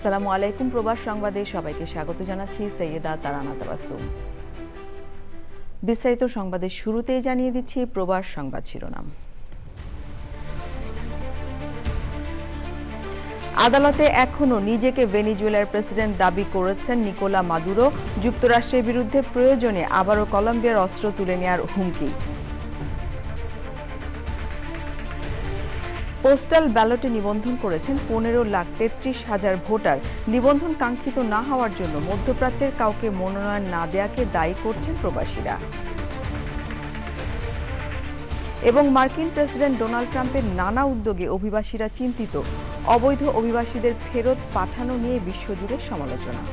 আসসালামু আলাইকুম। প্রবাস সংবাদে সবাইকে স্বাগত জানাচ্ছি। সৈয়দা তারানা তাবাসসুম। বিস্তারিত সংবাদের শুরুতেই জানিয়ে দিচ্ছি প্রবাস সংবাদ শিরোনাম। আদালতে এখনও নিজেকে ভেনেজুয়েলার প্রেসিডেন্ট দাবি করেছেন নিকোলা মাদুরো। যুক্তরাষ্ট্রের বিরুদ্ধে প্রয়োজনে আবারও কলম্বিয়ার অস্ত্র তুলে নেওয়ার হুমকি। পোস্টাল ব্যালটে নিবন্ধন করেছেন 15,33,000 ভোটার। নিবন্ধন কাঙ্ক্ষিত না হওয়ার জন্য মধ্যপ্রাচ্যের কাউকে মনোনয়ন না দেয়াকে দায়ী করছেন প্রবাসীরা। এবং মার্কিন প্রেসিডেন্ট ডোনাল্ড ট্রাম্পের নানা উদ্যোগে অভিবাসীরা চিন্তিত। অবৈধ অভিবাসীদের ফেরত পাঠানো নিয়ে বিশ্বজুড়ে সমালোচনা।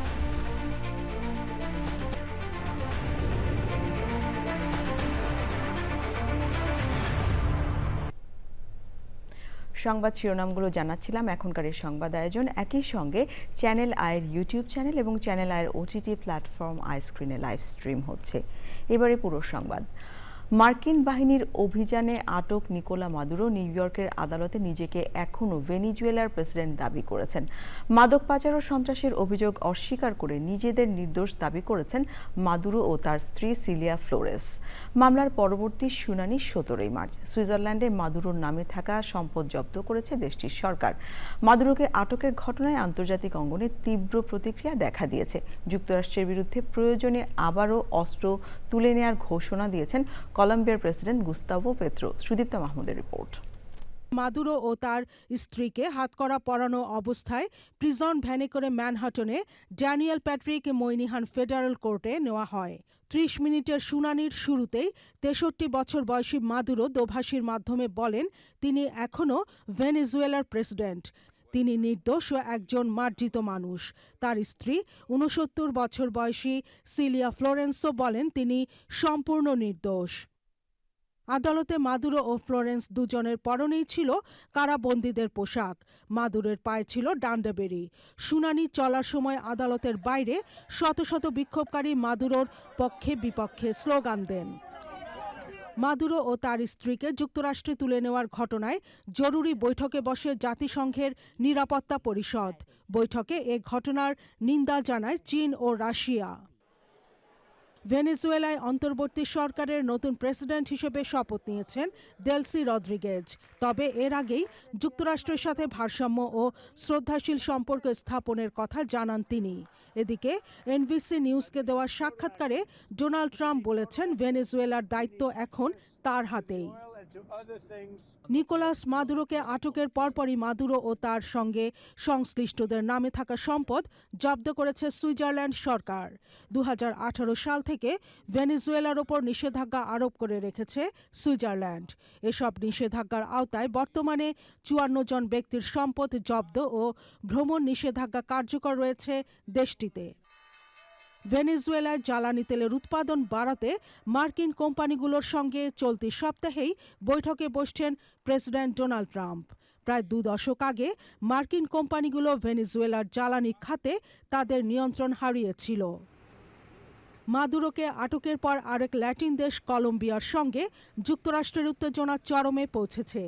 সংবাদ শিরোনামগুলো জানাচ্ছিলাম। এখনকার এই সংবাদ আয়োজন একই সঙ্গে চ্যানেল আইয়ের ইউটিউব চ্যানেল এবং চ্যানেল আইয়ের ওটিটি প্ল্যাটফর্ম আইস্ক্রিনে লাইভ স্ট্রিম হচ্ছে। এবারে পুরো সংবাদ। মার্কিন বাহিনীর অভিযানে আটক নিকোলা মাদুরো নিউ ইয়র্কের আদালতে নিজেকে এখনও ভেনেজুয়েলার প্রেসিডেন্ট দাবি করেছেন। মাদক পাচার ও সন্ত্রাসের অভিযোগ অস্বীকার করে নিজেদের নির্দোষ দাবি করেছেন মাদুরো ও তার স্ত্রী সিলিয়া ফ্লোরেস। মামলার পরবর্তী শুনানি 17 মার্চ। সুইজারল্যান্ডে মাদুরোর নামে থাকা সম্পদ জব্দ করেছে দেশটির সরকার। মাদুরোকে আটকের ঘটনায় আন্তর্জাতিক অঙ্গনে তীব্র প্রতিক্রিয়া দেখা দিয়েছে। যুক্তরাষ্ট্রের বিরুদ্ধে প্রয়োজনে আবারও অস্ত্র তুলে নেওয়ার ঘোষণা দিয়েছেন কলম্বিয়ার প্রেসিডেন্ট গুস্তাভো পেত্রো। সুদীপ্তা মাহমুদের রিপোর্ট। মাদুরো ও তার স্ত্রীকে হাতকড়া পরানো অবস্থায় প্রিজন ভ্যানে করে ম্যানহাটনে ড্যানিয়েল প্যাট্রিক মইনিহান ফেডারেল কোর্টে নেওয়া হয়। 30 মিনিটের শুনানির শুরুতেই 63 বছর বয়সী মাদুরো দোভাষীর মাধ্যমে বলেন তিনি এখনও ভেনেজুয়েলার প্রেসিডেন্ট। তিনি নির্দোষ ও একজন মার্জিত মানুষ। তার স্ত্রী 69 বছর বয়সী সিলিয়া ফ্লোরেন্সও বলেন তিনি সম্পূর্ণ নির্দোষ। আদালতে মাদুরো ও ফ্লোরেন্স দুজনের পরনেই ছিল কারাবন্দীদের পোশাক। মাদুরের পায়ে ছিল ডান্ডাবেরি। শুনানি চলার সময় আদালতের বাইরে শত শত বিক্ষোভকারী মাদুরোর পক্ষে বিপক্ষে স্লোগান দেন। মাদুরো ও তার স্ত্রীকে যুক্তরাষ্ট্রে তুলে নেওয়ার ঘটনায় জরুরি বৈঠকে বসে জাতিসংঘের নিরাপত্তা পরিষদ। বৈঠকে এ ঘটনার নিন্দা জানায় চীন ও রাশিয়া। ভেনেজুয়েলায় অন্তর্বর্তী সরকারের নতুন প্রেসিডেন্ট হিসেবে শপথ নিয়েছেন দেলসি রদ্রিগেজ। তবে এর আগেই যুক্তরাষ্ট্রের সাথে ভারসাম্য ও শ্রদ্ধাশীল সম্পর্ক স্থাপনের কথা জানান তিনি। এদিকে এনবিসি নিউজকে দেওয়া সাক্ষাৎকারে ডোনাল্ড ট্রাম্প বলেছেন ভেনেজুয়েলার দায়িত্ব এখন তার হাতেই। নিকোলাস মাদুরোকে আটকের পরপরই মাদুরো ও তার সঙ্গে সংশ্লিষ্টদের নামে থাকা সম্পদ জব্দ করেছে সুইজারল্যান্ড সরকার। 2018 সাল থেকে ভেনেজুয়েলার ওপর নিষেধাজ্ঞা আরোপ করে রেখেছে সুইজারল্যান্ড। এসব নিষেধাজ্ঞার আওতায় বর্তমানে 54 জন ব্যক্তির সম্পদ জব্দ ও ভ্রমণ নিষেধাজ্ঞা কার্যকর রয়েছে দেশটিতে। ভেনেজুয়েলায় জ্বালানি তেলের উৎপাদন বাড়াতে মার্কিন কোম্পানিগুলোর সঙ্গে চলতি সপ্তাহেই বৈঠকে বসছেন প্রেসিডেন্ট ডোনাল্ড ট্রাম্প। প্রায় 2 দশক আগে মার্কিন কোম্পানিগুলো ভেনেজুয়েলার জ্বালানি খাতে তাদের নিয়ন্ত্রণ হারিয়েছিল। মাদুরোকে আটকের পর আরেক ল্যাটিন দেশ কলম্বিয়ার সঙ্গে যুক্তরাষ্ট্রের উত্তেজনা চরমে পৌঁছেছে।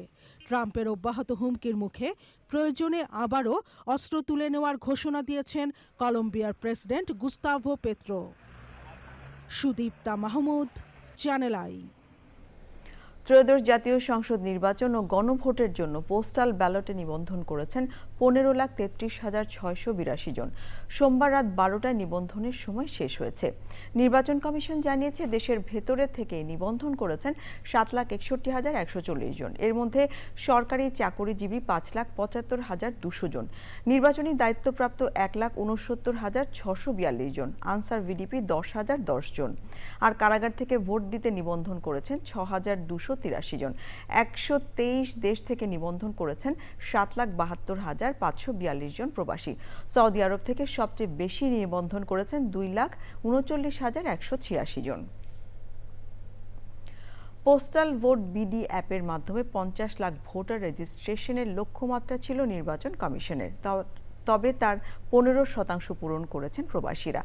ট্রাম্পের অব্যাহত হুমকির মুখে প্রয়োজনে আবারও অস্ত্র তুলে নেওয়ার ঘোষণা দিয়েছেন কলম্বিয়ার president Gustavo Petro. Sudipta Mahmud, channel I. ত্রয়োদশ জাতীয় সংসদ নির্বাচন ও গণভোটের জন্য পোস্টাল ব্যালটে নিবন্ধন করেছেন 15,33,682 জন। সোমবার রাত 12টায় নিবন্ধনের সময় শেষ হয়েছে। নির্বাচন কমিশন জানিয়েছে দেশের ভেতরে থেকে নিবন্ধন করেছেন 7,61,140 জন। এর মধ্যে সরকারি চাকরিজীবী 5,75,200 জন, নির্বাচনী দায়িত্বপ্রাপ্ত 1,69,642 জন, আনসার ভিডিপি 10,010 জন। আর কারাগার থেকে ভোট দিতে নিবন্ধন করেছেন 6,283 জন। 123 দেশ থেকে নিবন্ধন করেছেন 7,72,542 জন প্রবাসী। সৌদি আরব থেকে সবচেয়ে বেশি নিবন্ধন করেছেন 2,39,186 জন। পোস্টাল ভোট বিডি অ্যাপের মাধ্যমে 50 লাখ ভোটার রেজিস্ট্রেশনের লক্ষ্যমাত্রা ছিল নির্বাচন কমিশনের। তবে তার 15% পূরণ করেছেন প্রবাসীরা।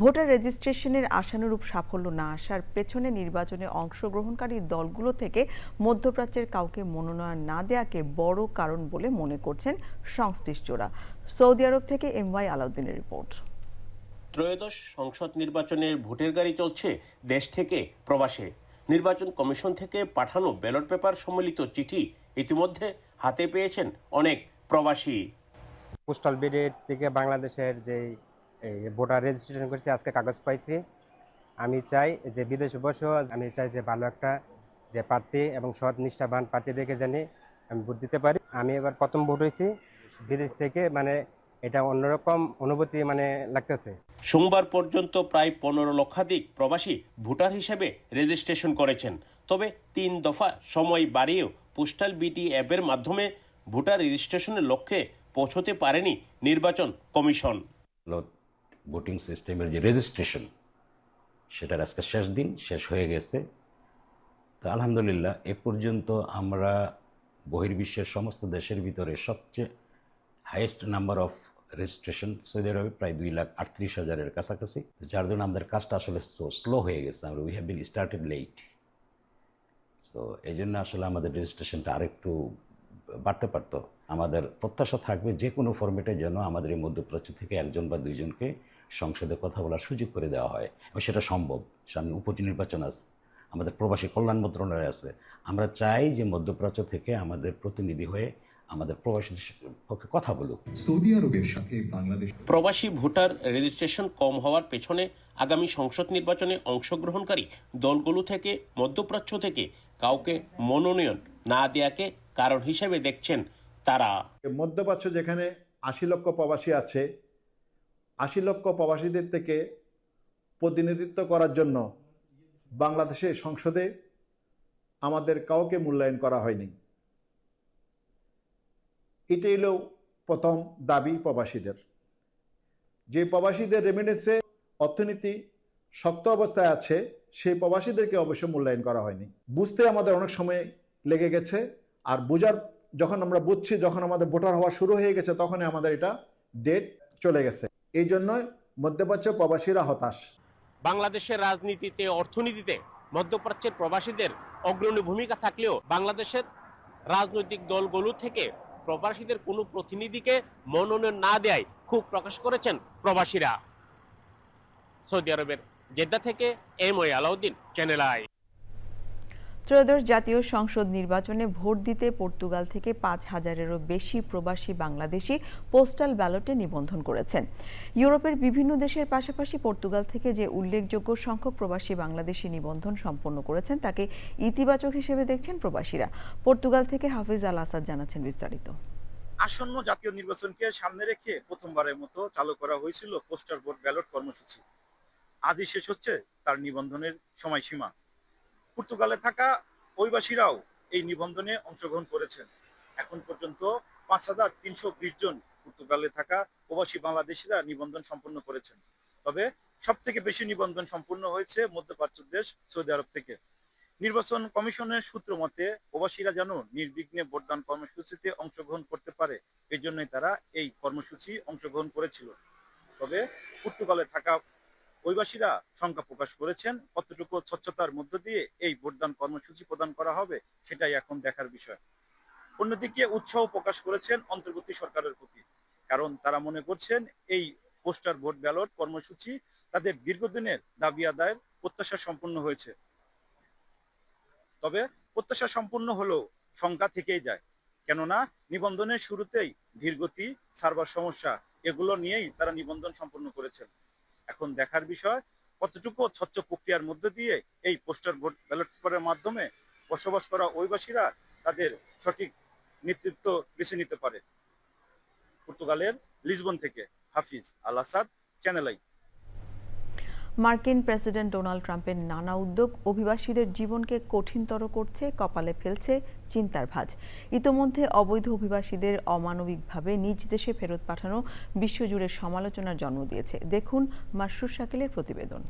ভোটার রেজিস্ট্রেশনের আশানুরূপ সাফল্য না আসার পেছনে নির্বাচনে অংশগ্রহণকারী দলগুলো থেকে মধ্যপ্রাচ্যের কাউকে মনোনয়ন না দেয়াকে বড় কারণ বলে মনে করছেন সংশ্লিষ্টরা। সৌদি আরব থেকে MY আলাউদ্দিনের রিপোর্ট। ত্রয়োদশ সংসদ নির্বাচনের ভোটের গাড়ি চলছে দেশ থেকে প্রবাসে। নির্বাচন কমিশন থেকে পাঠানো ব্যালট পেপার সম্মিলিত চিঠি ইতিমধ্যে হাতে পেয়েছেন অনেক প্রবাসী। পোস্টাল বিডের থেকে বাংলাদেশের যে ভোটার রেজিস্ট্রেশন করেছি, আজকে কাগজ পাইছি। আমি চাই যে বিদেশে বসেও আমি চাই যে ভালো একটা যে প্রার্থী এবং সৎ নিষ্ঠাবান প্রার্থী দেখে জানি আমি ভোট দিতে পারি। আমি এবার প্রথম ভোট হয়েছি বিদেশ থেকে, এটা অন্যরকম অনুভূতি লাগতেছে। সোমবার পর্যন্ত প্রায় 15 লক্ষাধিক প্রবাসী ভোটার হিসেবে রেজিস্ট্রেশন করেছেন। তবে 3 দফা সময় বাড়িয়েও পোস্টাল বিডি অ্যাপের মাধ্যমে ভোটার রেজিস্ট্রেশনের লক্ষ্যে পৌঁছতে পারেনি নির্বাচন কমিশন। ভোটিং সিস্টেমের যে রেজিস্ট্রেশন, সেটার আজকে শেষ দিন, শেষ হয়ে গেছে। তো আলহামদুলিল্লাহ এ পর্যন্ত আমরা বহির্বিশ্বের সমস্ত দেশের ভিতরে সবচেয়ে highest number of registration Saudi আরবে, প্রায় 2,38,000-এর কাছাকাছি, যার জন্য আমাদের কাজটা আসলে স্লো হয়ে গেছে। আমরা we have been started late. So এই জন্য আসলে আমাদের রেজিস্ট্রেশনটা আরেকটু বাড়তে পারতো। আমাদের প্রত্যাশা থাকবে যে কোনো ফরম্যাটে যেন আমাদের এই মধ্যপ্রাচ্য থেকে 1 বা 2জনকে সংসদে কথা বলার সুযোগ করে দেওয়া হয়, এবং সেটা সম্ভব। সামনে উপনির্বাচন আছে, আমাদের প্রবাসী কল্যাণ মন্ত্রণালয় আছে। আমরা চাই যে মধ্যপ্রাচ্য থেকে আমাদের প্রতিনিধি হয়ে আমাদের প্রবাসীদের পক্ষে কথা বলুক। সৌদি আরবের সাথে বাংলাদেশ প্রবাসী ভোটার রেজিস্ট্রেশন কম হওয়ার পেছনে আগামী সংসদ নির্বাচনে অংশগ্রহণকারী দলগুলো থেকে মধ্যপ্রাচ্য থেকে কাউকে মনোনয়ন না দেয়াকে কারণ হিসেবে দেখছেন তারা। মধ্যপ্রাচ্য যেখানে 80 লক্ষ প্রবাসী আছে, 80 লক্ষ প্রবাসীদের থেকে প্রতিনিধিত্ব করার জন্য বাংলাদেশের সংসদে আমাদের কাউকে মূল্যায়ন করা হয়নি। এটাই হলো প্রথম দাবি প্রবাসীদের, যে প্রবাসীদের রেমিটেন্সে অর্থনীতি শক্ত অবস্থায় আছে, সেই প্রবাসীদেরকে অবশ্য মূল্যায়ন করা হয়নি। বুঝতে আমাদের অনেক সময় লেগে গেছে, আর বোঝার যখন আমরা বুঝছি, যখন আমাদের ভোটার হওয়া শুরু হয়ে গেছে, তখনই আমাদের এটা ডেট চলে গেছে। এই জন্যই মধ্যপ্রাচ্য প্রবাসীরা হতাশ। বাংলাদেশের রাজনীতিতে, অর্থনীতিতে মধ্যপ্রাচ্যের প্রবাসীদের অগ্রণী ভূমিকা থাকলেও বাংলাদেশের রাজনৈতিক দলগুলো থেকে প্রবাসীদের কোনো প্রতিনিধিকে মনোনয়ন না দেয় ক্ষোভ প্রকাশ করেছেন প্রবাসীরা। সৌদি আরবের জেদ্দা থেকে MY আলাউদ্দিন, চ্যানেল আই। ত্রয়োদশ জাতীয় সংসদ নির্বাচনে ভোট দিতে পর্তুগাল থেকে 5,000-এরও বেশি প্রবাসী বাংলাদেশি পোস্টাল ব্যালটে নিবন্ধন করেছেন। ইউরোপের বিভিন্ন দেশের পাশাপাশি পর্তুগাল থেকে যে উল্লেখযোগ্য সংখ্যক প্রবাসী বাংলাদেশি নিবন্ধন সম্পন্ন করেছেন তাকে ইতিবাচক হিসেবে দেখছেন প্রবাসীরা। পর্তুগাল থেকে হাফিজ আল আসাদ জানাচ্ছেন বিস্তারিত। আসন্ন জাতীয় নির্বাচনকে সামনে রেখে প্রথমবারের মতো চালু করা হয়েছিল পোস্টাল ভোট ব্যালট কর্মসূচি। আজই শেষ হচ্ছে তার নিবন্ধনের সময়সীমা। পর্তুগালে থাকা অভিবাসীরাও এই নিবন্ধনে অংশগ্রহণ করেছেন। এখন পর্যন্ত 5,320 জন পর্তুগালে থাকা প্রবাসী বাংলাদেশিরা নিবন্ধন সম্পন্ন করেছেন। তবে সবথেকে বেশি নিবন্ধন সম্পূর্ণ হয়েছে মধ্যপ্রাচ্য দেশ সৌদি আরব থেকে। নির্বাচন কমিশনের সূত্র মতে প্রবাসীরা যেন নির্বিঘ্নে ভোটদান কর্মসূচিতে অংশগ্রহণ করতে পারে, এই জন্যই তারা এই কর্মসূচি অংশগ্রহণ করেছিল। তবে পর্তুগালে থাকা অভিবাসীরা শঙ্কা প্রকাশ করেছেন, কতটুকু স্বচ্ছতার মধ্য দিয়ে এই ভোটদান কর্মসূচি প্রদান করা হবে সেটাই এখন দেখার বিষয়। অন্যদিকে উৎসাহ প্রকাশ করেছেন অন্তর্বর্তী সরকারের প্রতি, কারণ তারা মনে করছেন এই পোস্টার ভোট ব্যালট কর্মসূচি তাদের দীর্ঘদিনের দাবি আদায়ের প্রত্যাশা সম্পূর্ণ হয়েছে। তবে প্রত্যাশা সম্পূর্ণ হলেও শঙ্কা থেকেই যায়, কেননা নিবন্ধনের শুরুতেই ধীরগতি, সার্ভার সমস্যা, এগুলো নিয়েই তারা নিবন্ধন সম্পন্ন করেছেন। এখন দেখার বিষয় কতটুকু স্বচ্ছ প্রক্রিয়ার মধ্য দিয়ে এই পোস্টাল ভোট ব্যালট পেপারের মাধ্যমে বসবাস করা অভিবাসীরা তাদের সঠিক নেতৃত্ব বেছে নিতে পারে। পর্তুগালের লিসবন থেকে হাফিজ আল আসাদ, চ্যানেল আই। মার্কিন প্রেসিডেন্ট ডোনাল্ড ট্রাম্পের নানা উদ্যোগ অভিবাসীদের জীবনকে কঠিনতর করছে, কপালে ফেলছে চিন্তার ভাঁজ। ইতোমধ্যে অবৈধ অভিবাসীদের অমানবিকভাবে নিজ দেশে ফেরত পাঠানো বিশ্বজুড়ে সমালোচনার জন্ম দিয়েছে। দেখুন মাসরুর শাকিলের প্রতিবেদন।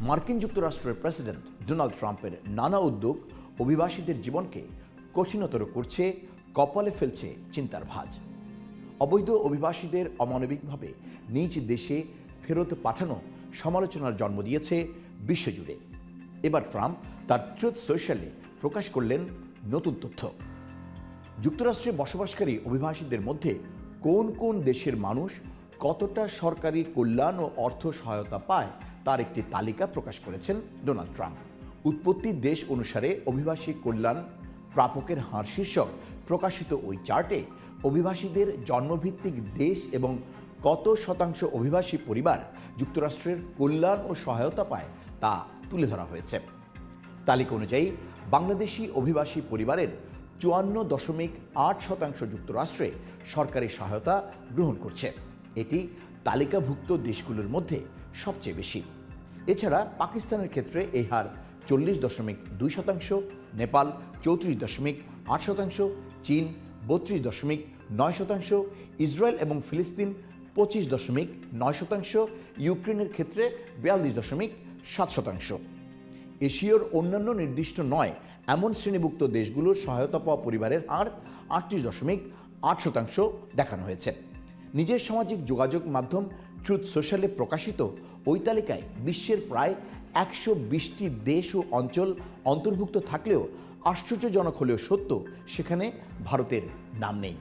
মার্কিন যুক্তরাষ্ট্রের প্রেসিডেন্ট ডোনাল্ড ট্রাম্পের নানা উদ্যোগ অভিবাসীদের জীবনকে কঠিনতর করছে, কপালে ফেলছে চিন্তার ভাঁজ। অবৈধ অভিবাসীদের অমানবিকভাবে নিজ দেশে ফেরত পাঠানো সমালোচনার জন্ম দিয়েছে বিশ্বজুড়ে। এবার ট্রাম্প তার ট্রুথ সোশ্যালে প্রকাশ করলেন নতুন তথ্য। যুক্তরাষ্ট্রে বসবাসকারী অভিবাসীদের মধ্যে কোন কোন দেশের মানুষ কতটা সরকারি কল্যাণ ও অর্থ সহায়তা পায় তার একটি তালিকা প্রকাশ করেছেন ডোনাল্ড ট্রাম্প। উৎপত্তি দেশ অনুসারে অভিবাসী কল্যাণ প্রাপকের হার শীর্ষক প্রকাশিত ওই চার্টে অভিবাসীদের জন্মভিত্তিক দেশ এবং কত শতাংশ অভিবাসী পরিবার যুক্তরাষ্ট্রের কল্যাণ ও সহায়তা পায় তা তুলে ধরা হয়েছে। তালিকা অনুযায়ী বাংলাদেশি অভিবাসী পরিবারের 54.8% যুক্তরাষ্ট্রে সরকারি সহায়তা গ্রহণ করছে। এটি তালিকাভুক্ত দেশগুলোর মধ্যে সবচেয়ে বেশি। এছাড়া পাকিস্তানের ক্ষেত্রে এই হার 40.2%, নেপাল 34.8%, চীন 32.9%, ইসরায়েল এবং ফিলিস্তিন 25.9%, ইউক্রেনের ক্ষেত্রে 42.7%। এশীয়র অন্যান্য নির্দিষ্ট নয় এমন শ্রেণীভুক্ত দেশগুলোর সহায়তা পাওয়া পরিবারের হার 38.8% দেখানো হয়েছে। নিজের সামাজিক যোগাযোগ মাধ্যম ট্রুথ সোশ্যালে প্রকাশিত ওই তালিকায় বিশ্বের প্রায় 120টি দেশ ও অঞ্চল অন্তর্ভুক্ত থাকলেও আশ্চর্যজনক হলেও সত্য, সেখানে ভারতের নাম নেই।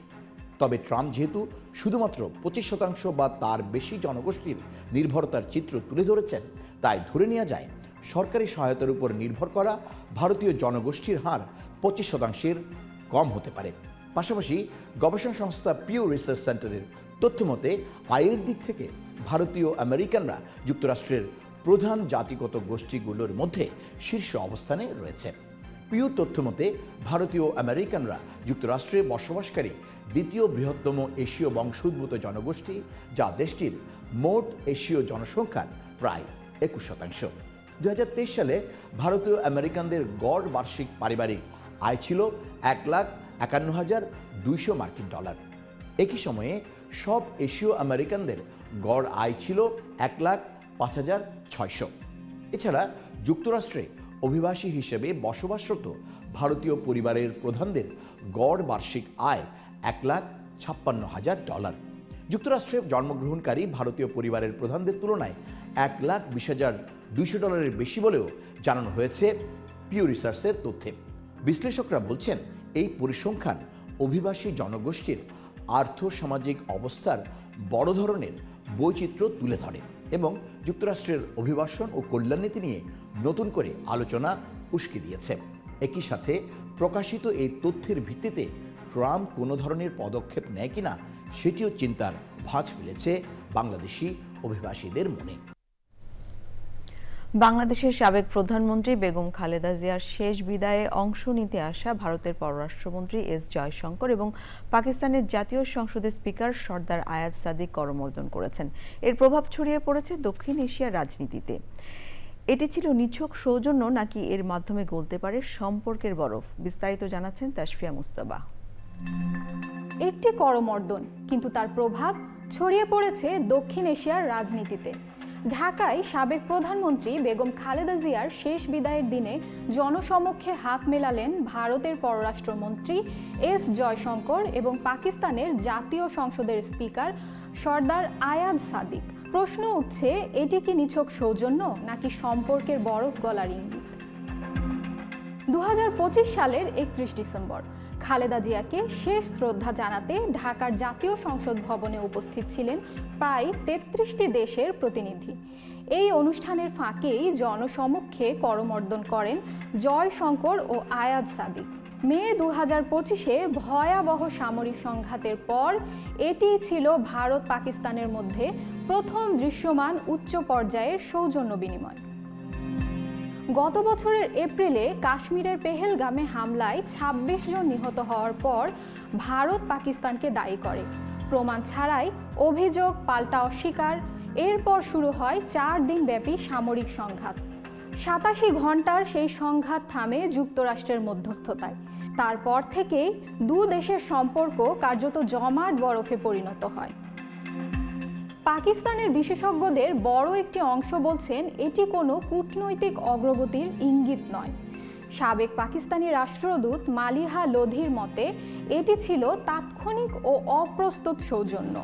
তবে ট্রাম্প যেহেতু শুধুমাত্র 25% বা তার বেশি জনগোষ্ঠীর নির্ভরতার চিত্র তুলে ধরেছেন, তাই ধরে নেওয়া যায় সরকারি সহায়তার উপর নির্ভর করা ভারতীয় জনগোষ্ঠীর হার 25%-এর কম হতে পারে। পাশাপাশি গবেষণা সংস্থা পিউ রিসার্চ সেন্টারের তথ্যমতে আয়ের দিক থেকে ভারতীয় আমেরিকানরা যুক্তরাষ্ট্রের প্রধান জাতিগত গোষ্ঠীগুলোর মধ্যে শীর্ষ অবস্থানে রয়েছে। পিউ তথ্যমতে ভারতীয় আমেরিকানরা যুক্তরাষ্ট্রে বসবাসকারী দ্বিতীয় বৃহত্তম এশীয় বংশোদ্ভূত জনগোষ্ঠী, যা দেশটির মোট এশীয় জনসংখ্যার প্রায় 21%। 2023 সালে ভারতীয় আমেরিকানদের গড় বার্ষিক পারিবারিক আয় ছিল $1,51,200 মার্কিন। একই সময়ে সব এশীয় আমেরিকানদের গড় আয় ছিল $1,05,600। এছাড়া যুক্তরাষ্ট্রে অভিবাসী হিসেবে বসবাসরত ভারতীয় পরিবারের প্রধানদের গড় বার্ষিক আয় $1,56,000। যুক্তরাষ্ট্রে জন্মগ্রহণকারী ভারতীয় পরিবারের প্রধানদের তুলনায় $1,20,200 বেশি বলেও জানানো হয়েছে পিউ রিসার্চের তথ্যে। বিশ্লেষকরা বলছেন এই পরিসংখ্যান অভিবাসী জনগোষ্ঠীর আর্থসামাজিক অবস্থার বড় ধরনের বৈচিত্র্য তুলে ধরে এবং যুক্তরাষ্ট্রের অভিবাসন ও কল্যাণ নীতি নিয়ে নতুন করে আলোচনা উস্কে দিয়েছে। একই সাথে প্রকাশিত এই তথ্যের ভিত্তিতে ট্রাম্প কোনো ধরনের পদক্ষেপ নেয় কিনা সেটিও চিন্তার ভাঁজ ফেলেছে বাংলাদেশি অভিবাসীদের মনে। বাংলাদেশের সাবেক প্রধানমন্ত্রী বেগম খালেদা জিয়ার শেষ বিদায়ে অংশ নিতে আসা ভারতের পররাষ্ট্রমন্ত্রী এস জয়শঙ্কর এবং পাকিস্তানের জাতীয় সংসদের স্পিকার সর্দার আয়াদ সাদিক করমর্দন করেছেন। এর প্রভাব ছড়িয়ে পড়েছে দক্ষিণ এশিয়ার রাজনীতিতে। এটি ছিল নিছক সৌজন্য নাকি এর মাধ্যমে গলতে পারে সম্পর্কের বরফ? বিস্তারিত জানাচ্ছেন তাসফিয়া মুস্তাবা। একটি করমর্দন, কিন্তু তার প্রভাব ছড়িয়ে পড়েছে দক্ষিণ এশিয়ার রাজনীতিতে। ঢাকায় সাবেক প্রধানমন্ত্রী বেগম খালেদা জিয়ার শেষ বিদায়ের দিনে জনসমক্ষে হাত মেলালেন ভারতের পররাষ্ট্রমন্ত্রী এস জয়শঙ্কর এবং পাকিস্তানের জাতীয় সংসদের স্পিকার সর্দার আয়াদ সাদিক। প্রশ্ন উঠছে, এটি কি নিছক সৌজন্য নাকি সম্পর্কের বরফ গলার ইঙ্গিত? 2025 সালের 31 ডিসেম্বর খালেদা জিয়াকে শেষ শ্রদ্ধা জানাতে ঢাকার জাতীয় সংসদ ভবনে উপস্থিত ছিলেন প্রায় 33টি দেশের প্রতিনিধি। এই অনুষ্ঠানের ফাঁকেই জনসমক্ষে করমর্দন করেন জয়শঙ্কর ও আয়াদ সাদিক। মে 2025-এ ভয়াবহ সামরিক সংঘাতের পর এটিই ছিল ভারত পাকিস্তানের মধ্যে প্রথম দৃশ্যমান উচ্চ পর্যায়ের সৌজন্য বিনিময়। গত বছরের এপ্রিলে কাশ্মীরের পেহেলগামে হামলায় 26 জন নিহত হওয়ার পর ভারত পাকিস্তানকে দায়ী করে। প্রমাণ ছাড়াই অভিযোগ পাল্টা অস্বীকার। এরপর শুরু হয় 4 দিন ব্যাপী সামরিক সংঘাত। 87 ঘন্টার সেই সংঘাত থামে যুক্তরাষ্ট্রের মধ্যস্থতায়। তারপর থেকেই দু দেশের সম্পর্ক কার্যত জমাট বরফে পরিণত হয়। পাকিস্তানের বিশেষজ্ঞদের বড় একটি অংশ বলছেন এটি কোনো কূটনৈতিক অগ্রগতির ইঙ্গিত নয়। সাবেক পাকিস্তানি রাষ্ট্রদূত মালিহা লোধির মতে এটি ছিল তাৎক্ষণিক ও অপ্রস্তুত সৌজন্য।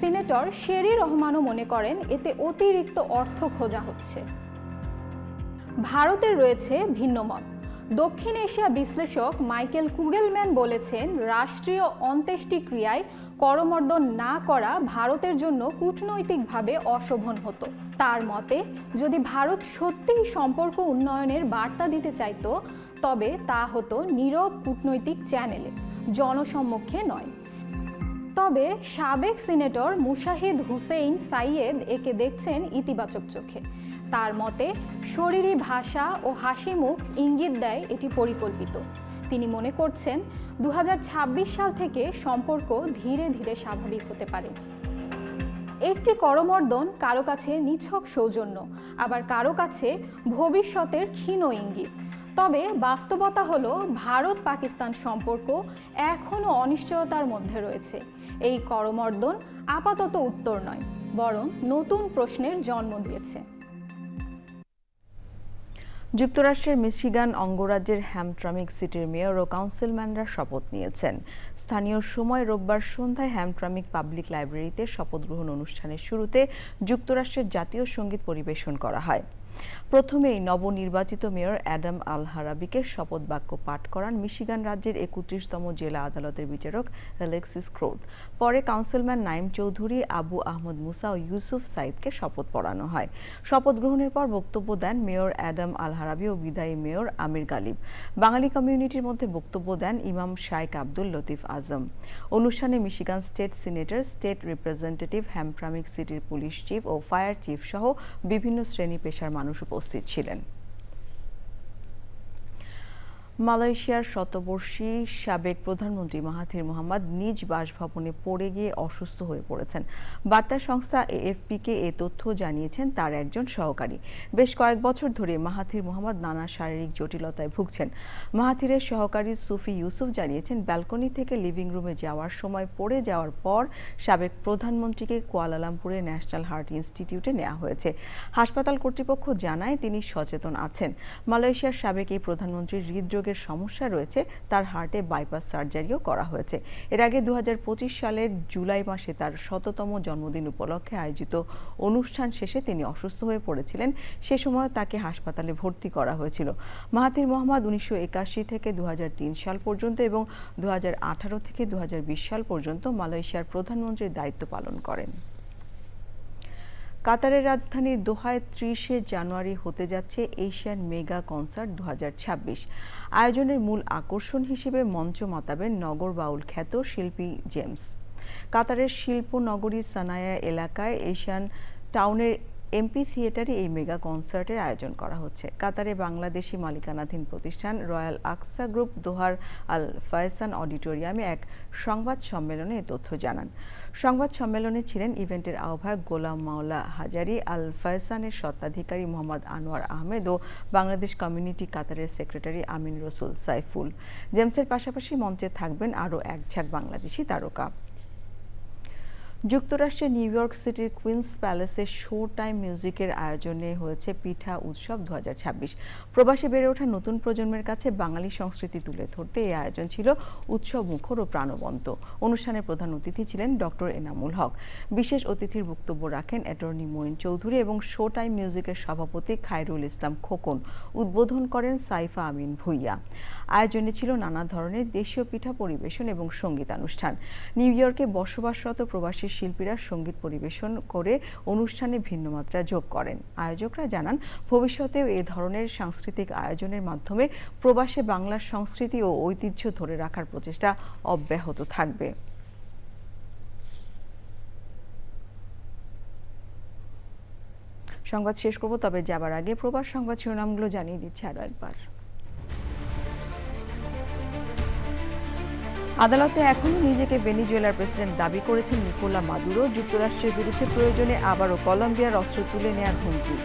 সিনেটর শেরি রহমানও মনে করেন এতে অতিরিক্ত অর্থ খোঁজা হচ্ছে। ভারতের রয়েছে ভিন্ন মত। দক্ষিণ এশিয়া বিশ্লেষক মাইকেল কুগেলম্যান বলেছেন, রাষ্ট্রীয় অন্ত্যেষ্টিক্রিয়ায় করমর্দন না করা ভারতের জন্য কূটনৈতিকভাবে অশোভন হতো। তার মতে, যদি ভারত সত্যিই সম্পর্ক উন্নয়নের বার্তা দিতে চাইতো, তবে তা হতো নীরব কূটনৈতিক চ্যানেলে, জনসম্মুখে নয়। তবে সাবেক সিনেটর মুশাহিদ হুসেইন সাইয়েদ একে দেখছেন ইতিবাচক চোখে। তার মতে, শরীরী ভাষা ও হাসিমুখ ইঙ্গিত দেয় এটি পরিকল্পিত। তিনি মনে করছেন 2026 সাল থেকে সম্পর্ক ধীরে ধীরে স্বাভাবিক হতে পারে। একটি করমর্দন কারো কাছে নিছক সৌজন্য, আবার কারো কাছে ভবিষ্যতের ক্ষীণ ইঙ্গিত। তবে বাস্তবতা হলো, ভারত পাকিস্তান সম্পর্ক এখনও অনিশ্চয়তার মধ্যে রয়েছে। এই করমর্দন আপাতত উত্তর নয়, বরং নতুন প্রশ্নের জন্ম দিয়েছে। যুক্তরাষ্ট্রের মিশিগান অঙ্গরাজ্যের হ্যামট্রামিক সিটির মেয়র ও কাউন্সিলম্যানরা শপথ নিয়েছেন। স্থানীয় সময় রোববার সন্ধ্যায় হ্যামট্রামিক পাবলিক লাইব্রেরিতে শপথ গ্রহণ অনুষ্ঠানের শুরুতে যুক্তরাষ্ট্রের জাতীয় সঙ্গীত পরিবেশন করা হয়। প্রথমেই নবনির্বাচিত মেয়র অ্যাডাম আল হারাবিকে শপথ বাক্য পাঠ করান মিশিগান রাজ্যের 31তম জেলা আদালতের বিচারক অ্যালেক্সিস ক্রোড। পরে কাউন্সিলম্যান নাইম চৌধুরী, আবু আহমদ মুসা ও ইউসুফ সাইদকে শপথ পড়ানো হয়। শপথ গ্রহণের পর বক্তব্য দেন মেয়র অ্যাডাম আল হারাবি ও বিদায়ী মেয়র আমির গালিব। বাঙালি কমিউনিটির মধ্যে বক্তব্য দেন ইমাম শাইখ আব্দুল লতিফ আজম। অনুষ্ঠানে Michigan state senator, state representative, Hamtramck সিটির পুলিশ চিফ ও ফায়ার চিফ সহ বিভিন্ন শ্রেণী পেশার মানুষ উপস্থিত ছিলেন। মালয়েশিয়ার শতবর্ষী সাবেক প্রধানমন্ত্রী মাহাথির মোহাম্মদ নিজ বাসভবনে পড়ে গিয়ে অসুস্থ হয়ে পড়েছেন। বার্তা সংস্থা এএফপিকে এ তথ্য জানিয়েছেন তার একজন সহকারী। বেশ কয়েক বছর ধরে মাহাথির মোহাম্মদ নানা শারীরিক জটিলতায় ভুগছেন। মাহাথিরের সহকারী সুফি ইউসুফ জানিয়েছেন, ব্যালকনি থেকে লিভিং রুমে যাওয়ার সময় পড়ে যাওয়ার পর সাবেক প্রধানমন্ত্রীকে কুয়ালালামপুরের ন্যাশনাল হার্ট ইনস্টিটিউটে নেওয়া হয়েছে। হাসপাতাল কর্তৃপক্ষ জানায় তিনি সচেতন আছেন। মালয়েশিয়ার সাবেক এই প্রধানমন্ত্রীর হৃদরোগের সমস্যা রয়েছে, তার হার্টে বাইপাস সার্জারিও করা হয়েছে। এর আগে 2025 সালের জুলাই মাসে তার 100তম জন্মদিন উপলক্ষে আয়োজিত অনুষ্ঠান শেষে তিনি অসুস্থ হয়ে পড়েছিলেন। সে সময় তাকে হাসপাতালে ভর্তি করা হয়েছিল। মাহাথির মোহাম্মদ 1981 থেকে 2003 সাল পর্যন্ত এবং 2018 থেকে 2020 সাল পর্যন্ত মালয়েশিয়ার প্রধানমন্ত্রীর দায়িত্ব পালন করেন। কাতারের রাজধানী দোহায় 30শে জানুয়ারি হতে যাচ্ছে এশিয়ান মেগা কনসার্ট 2026। আয়োজনের মূল আকর্ষণ হিসেবে মঞ্চ মাতাবেন নগর বাউল খ্যাত শিল্পী জেমস। কাতারের শিল্প নগরী সানায়া এলাকায় এশিয়ান টাউনের এমপি থিয়েটারে এই মেগা কনসার্টের আয়োজন করা হচ্ছে। কাতারে বাংলাদেশি মালিকানাধীন প্রতিষ্ঠান রয়্যাল আকসা গ্রুপ দোহার আল ফায়সান অডিটোরিয়ামে এক সংবাদ সম্মেলনে এ তথ্য জানান। সংবাদ সম্মেলনে ছিলেন ইভেন্টের আহ্বায়ক গোলাম মাওলা হাজারি, আল ফায়সানের স্বত্বাধিকারী মোহাম্মদ আনোয়ার আহমেদ ও বাংলাদেশ কমিউনিটি কাতারের সেক্রেটারি আমিন রসুল সাইফুল। জেমসের পাশাপাশি মঞ্চে থাকবেন আরও এক ঝাঁক বাংলাদেশি তারকা। যুক্তরাষ্ট্রের নিউ ইয়র্ক সিটির কুইন্স প্যালেসে শো টাইম মিউজিকের আয়োজনে হয়েছে পিঠা উৎসব 2026। প্রবাসে বেড়ে ওঠা নতুন প্রজন্মের কাছে বাঙালি সংস্কৃতি তুলে ধরতে এই আয়োজন ছিল উৎসব মুখর ও প্রাণবন্ত। অনুষ্ঠানের প্রধান অতিথি ছিলেন ডক্টর এনামুল হক। বিশেষ অতিথির বক্তব্য রাখেন অ্যাটর্নি মঈন চৌধুরী এবং শো টাইম মিউজিকের সভাপতি খায়রুল ইসলাম খোকন। উদ্বোধন করেন সাইফা আমিন ভুইয়া। আয়োজনে ছিল নানা ধরনের দেশীয় পিঠা পরিবেশন এবং সঙ্গীতানুষ্ঠান। নিউ ইয়র্কে বসবাসরত প্রবাসী শিল্পীরা সঙ্গীত পরিবেশন করে অনুষ্ঠানে ভিন্নমাত্রা যোগ করেন। আয়োজকরা জানান, ভবিষ্যতেও এ ধরনের সাংস্কৃতিক আয়োজনের মাধ্যমে প্রবাসে বাংলার সংস্কৃতি ও ঐতিহ্য ধরে রাখার প্রচেষ্টা অব্যাহত থাকবে। সংবাদ শেষ করব, তবে যাবার আগে প্রবাস সংবাদ শিরোনামগুলো জানিয়ে দিচ্ছে আরও একবার। আদালতে এখনও নিজেকে ভেনেজুয়েলার প্রেসিডেন্ট দাবি করেছেন নিকোলা মাদুরো। যুক্তরাষ্ট্রের বিরুদ্ধে প্রয়োজনে আবারও কলম্বিয়ার অস্ত্র তুলে নেওয়ার হুমকি।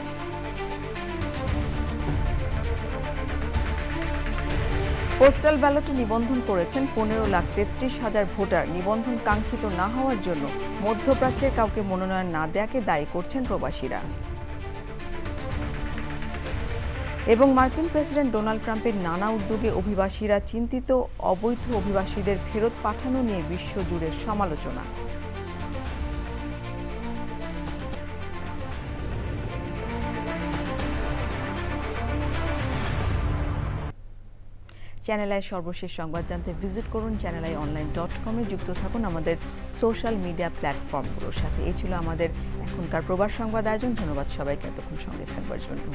পোস্টাল ব্যালটে নিবন্ধন করেছেন 15,33,000 ভোটার। নিবন্ধন কাঙ্ক্ষিত না হওয়ার জন্য মধ্যপ্রাচ্যের কাউকে মনোনয়ন না দেয়াকে দায়ী করছেন প্রবাসীরা। এবং মার্কিন প্রেসিডেন্ট ডোনাল্ড ট্রাম্পের নানা উদ্যোগে অভিবাসীরা চিন্তিত, অবৈধ অভিবাসীদের ফেরত পাঠানো নিয়ে বিশ্বজুড়ে সমালোচনা। চ্যানেল আই সর্বশেষ সংবাদ জানতে ভিজিট করুন channelionline.com-এ। যুক্ত থাকুন আমাদের সোশ্যাল মিডিয়া প্ল্যাটফর্মগুলোর সাথে। এই ছিল আমাদের এখনকার প্রবাস সংবাদ আয়োজন। ধন্যবাদ সবাইকে এতক্ষণ সঙ্গে থাকবার জন্য।